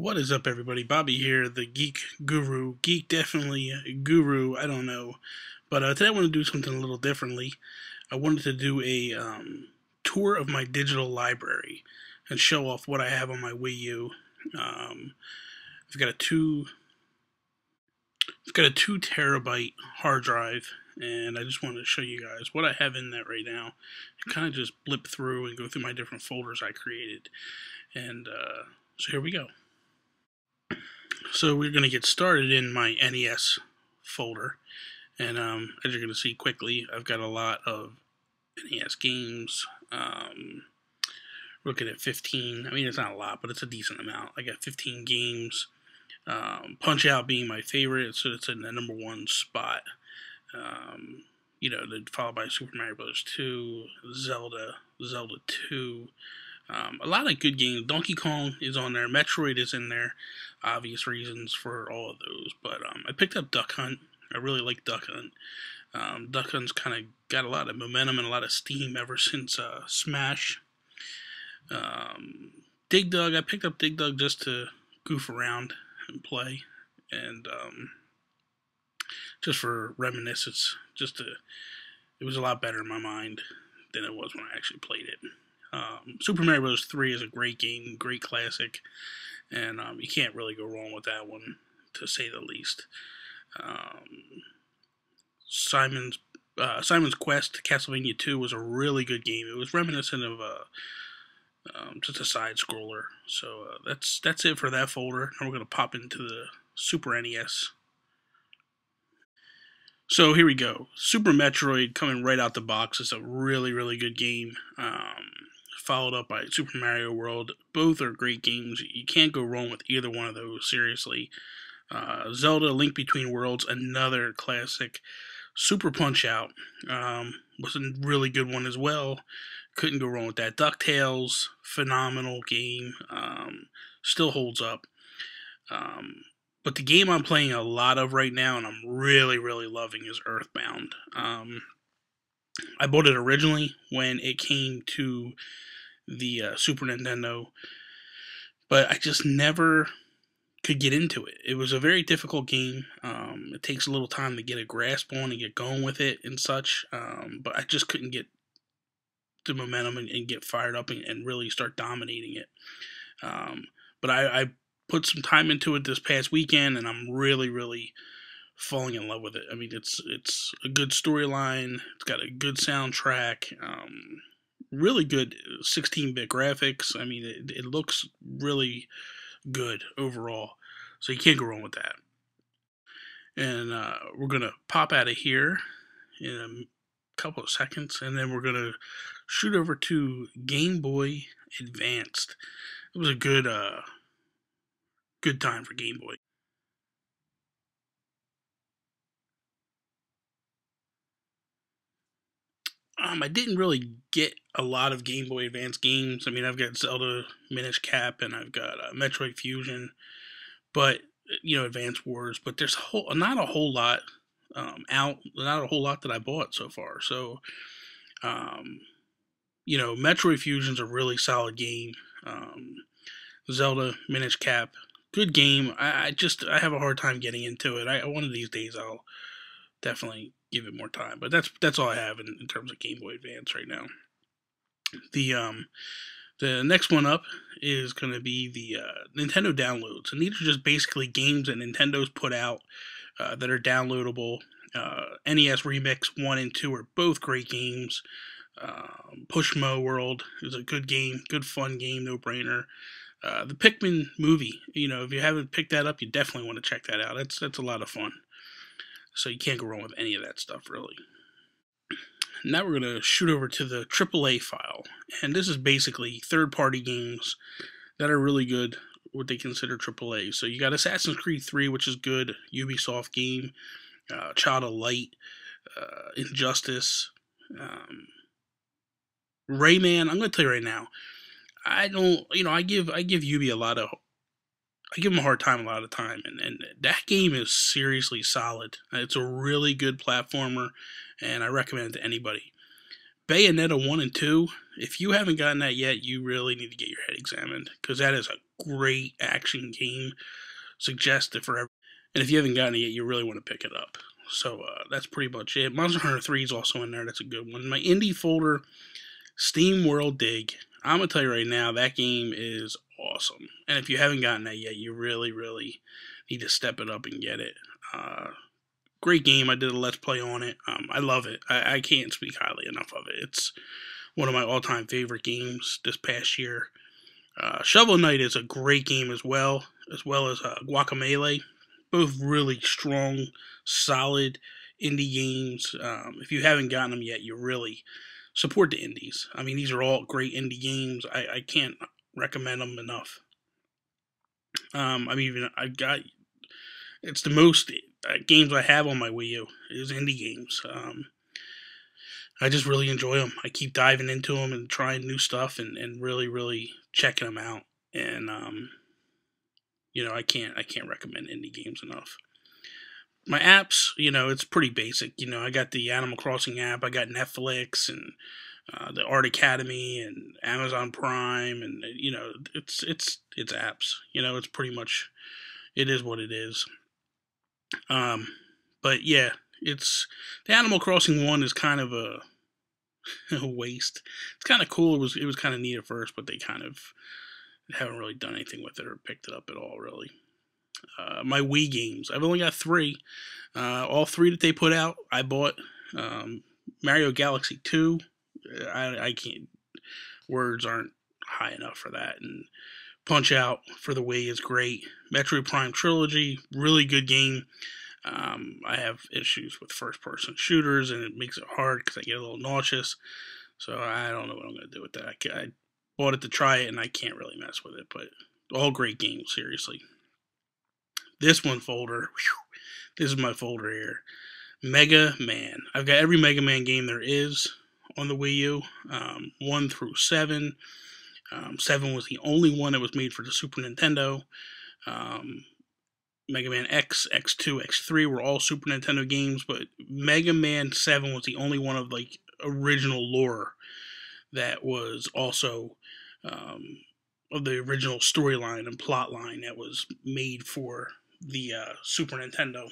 What is up, everybody? Bobby here, the Geek Guru. Geek definitely guru, I don't know. But today I want to do something a little differently. I wanted to do a tour of my digital library and show off what I have on my Wii U. I've got a 2 terabyte hard drive, and I just wanted to show you guys what I have in that right now. And kind of just blip through and go through my different folders I created. And so here we go. So we're going to get started in my NES folder, and as you're going to see quickly, I've got a lot of NES games. Looking at 15, I mean it's not a lot, but it's a decent amount. I got 15 games, Punch-Out being my favorite, so it's in the #1 spot. Then followed by Super Mario Bros. 2, Zelda 2, a lot of good games. Donkey Kong is on there. Metroid is in there. Obvious reasons for all of those. But I picked up Duck Hunt. I really like Duck Hunt. Duck Hunt's kind of got a lot of momentum and a lot of steam ever since Smash. Dig Dug. I picked up Dig Dug just to goof around and play. And just for reminiscence. It was a lot better in my mind than it was when I actually played it. Super Mario Bros. 3 is a great game, great classic, and you can't really go wrong with that one, to say the least. Simon's Quest, Castlevania 2 was a really good game. It was reminiscent of just a side scroller. So that's it for that folder. Now we're gonna pop into the Super NES. So here we go. Super Metroid coming right out the box is a really, really good game. Followed up by Super Mario World. Both are great games. You can't go wrong with either one of those, seriously. Zelda Link Between Worlds, another classic. Super Punch-Out was a really good one as well. Couldn't go wrong with that. DuckTales, phenomenal game. Still holds up. But the game I'm playing a lot of right now, and I'm really, really loving, is Earthbound. I bought it originally when it came to the Super Nintendo, but I just never could get into it. It was a very difficult game. It takes a little time to get a grasp on and get going with it and such, but I just couldn't get the momentum and get fired up and really start dominating it. But I put some time into it this past weekend, and I'm really, really falling in love with it. I mean, it's a good storyline. It's got a good soundtrack. Really good 16-bit graphics. I mean, it looks really good overall. So you can't go wrong with that. And we're going to pop out of here in a couple of seconds, and then we're going to shoot over to Game Boy Advanced. It was a good time for Game Boy. I didn't really get a lot of Game Boy Advance games. I mean, I've got Zelda Minish Cap, and I've got Metroid Fusion, but Advance Wars. But there's not a whole lot out. Not a whole lot that I bought so far. So, Metroid Fusion's a really solid game. Zelda Minish Cap, good game. I have a hard time getting into it. One of these days I'll definitely give it more time. But that's all I have in terms of Game Boy Advance right now. The next one up is going to be the Nintendo downloads, and these are just basically games that Nintendo's put out that are downloadable. NES Remix 1 and 2 are both great games. Pushmo World is a good game, good fun game, no brainer. The Pikmin movie, if you haven't picked that up, you definitely want to check that out. That's a lot of fun. So you can't go wrong with any of that stuff, really. Now we're going to shoot over to the AAA file. And this is basically third-party games that are really good, what they consider AAA. So you got Assassin's Creed 3, which is good, Ubisoft game, Child of Light, Injustice, Rayman. I'm going to tell you right now, I give Ubi I give them a hard time a lot of time, and that game is seriously solid. It's a really good platformer, and I recommend it to anybody. Bayonetta 1 and 2, if you haven't gotten that yet, you really need to get your head examined, because that is a great action game, suggested for everyone. And if you haven't gotten it yet, you really want to pick it up. So that's pretty much it. Monster Hunter 3 is also in there. That's a good one. My indie folder, Steam World Dig. I'm going to tell you right now, that game is awesome. And if you haven't gotten that yet, you really, really need to step it up and get it. Great game. I did a Let's Play on it. I love it. I can't speak highly enough of it. It's one of my all-time favorite games this past year. Shovel Knight is a great game as well as Guacamelee. Both really strong, solid indie games. If you haven't gotten them yet, you really support the indies. I mean, these are all great indie games. I can't recommend them enough. It's the most games I have on my Wii U is indie games. I just really enjoy them. I keep diving into them and trying new stuff and really, really checking them out. And I can't recommend indie games enough. My apps, it's pretty basic. I got the Animal Crossing app, I got Netflix and the Art Academy and Amazon Prime, and it's apps. It's pretty much, it is what it is. But yeah, it's the Animal Crossing one is kind of a waste. It's kind of cool. It was kind of neat at first, but they kind of haven't really done anything with it or picked it up at all, really. My Wii games, I've only got 3. All 3 that they put out, I bought. Mario Galaxy 2, I can't. Words aren't high enough for that. And Punch Out for the Wii is great. Metroid Prime Trilogy, really good game. I have issues with first-person shooters, and it makes it hard because I get a little nauseous. So I don't know what I'm going to do with that. I bought it to try it, and I can't really mess with it. But all great games, seriously. This one folder, this is my folder here. Mega Man. I've got every Mega Man game there is on the Wii U, 1 through 7. 7 was the only one that was made for the Super Nintendo. Mega Man X, X2, X3 were all Super Nintendo games, but Mega Man 7 was the only one of original lore that was also of the original storyline and plot line that was made for the Super Nintendo.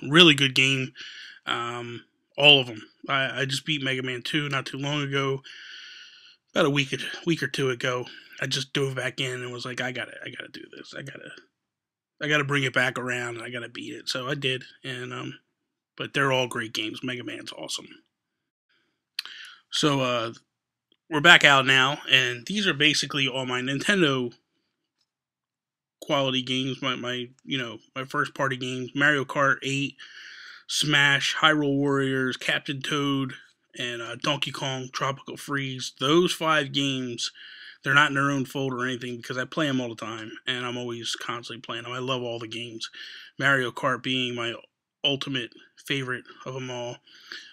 Really good game. All of them. I just beat Mega Man 2 not too long ago. About a week or two ago. I just dove back in and was like, I gotta do this. I gotta bring it back around and I gotta beat it. So I did. And but they're all great games. Mega Man's awesome. So we're back out now, and these are basically all my Nintendo quality games, my first party games: Mario Kart 8, Smash, Hyrule Warriors, Captain Toad, and Donkey Kong Tropical Freeze. Those 5 games, they're not in their own folder or anything because I play them all the time, and I'm always constantly playing them. I love all the games. Mario Kart being my ultimate favorite of them all.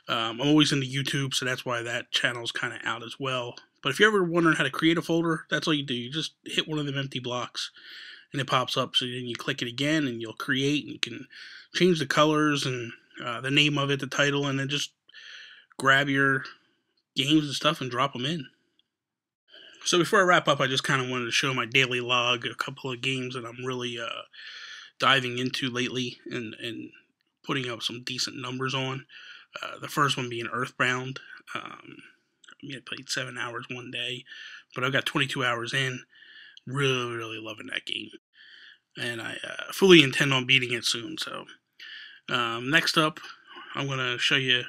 I'm always into YouTube, so that's why that channel's kind of out as well. But if you're ever wondering how to create a folder, that's all you do. You just hit one of them empty blocks, and it pops up. So then you click it again, and you'll create, and you can change the colors and the name of it, the title, and then just grab your games and stuff and drop them in. So before I wrap up, I just kind of wanted to show my daily log, a couple of games that I'm really diving into lately and putting up some decent numbers on. The first one being Earthbound. I played 7 hours one day, but I've got 22 hours in. Really, really loving that game. And I fully intend on beating it soon. So next up, I'm going to show you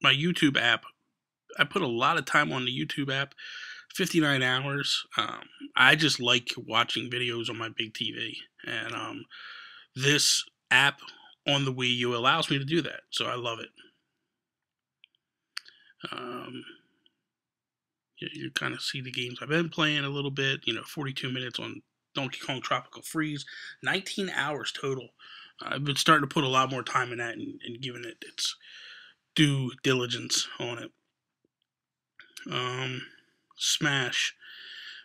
my YouTube app. I put a lot of time on the YouTube app, 59 hours. I just like watching videos on my big TV. And this app on the Wii U allows me to do that. So I love it. You kind of see the games I've been playing a little bit. 42 minutes on Donkey Kong Tropical Freeze, 19 hours total. I've been starting to put a lot more time in that and giving it its due diligence on it. Smash.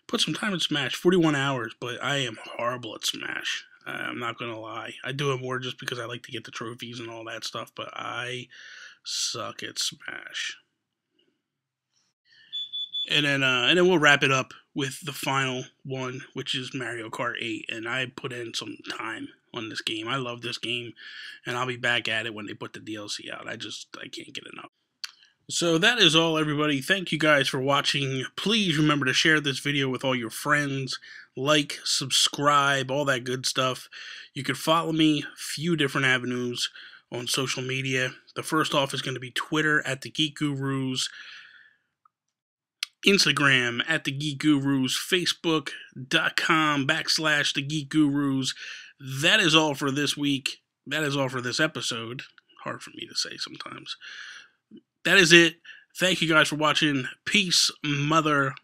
Put some time in Smash, 41 hours, but I am horrible at Smash. I'm not going to lie. I do it more just because I like to get the trophies and all that stuff, but I suck at Smash. And then we'll wrap it up with the final one, which is Mario Kart 8. And I put in some time on this game. I love this game, and I'll be back at it when they put the DLC out. I can't get enough. So that is all, everybody. Thank you guys for watching. Please remember to share this video with all your friends. Like, subscribe, all that good stuff. You can follow me a few different avenues on social media. The first off is going to be Twitter at the Geek Gurus, Instagram at the Geek Gurus, Facebook.com/the Geek Gurus. That is all for this week. That is all for this episode. Hard for me to say sometimes. That is it. Thank you guys for watching. Peace, mother.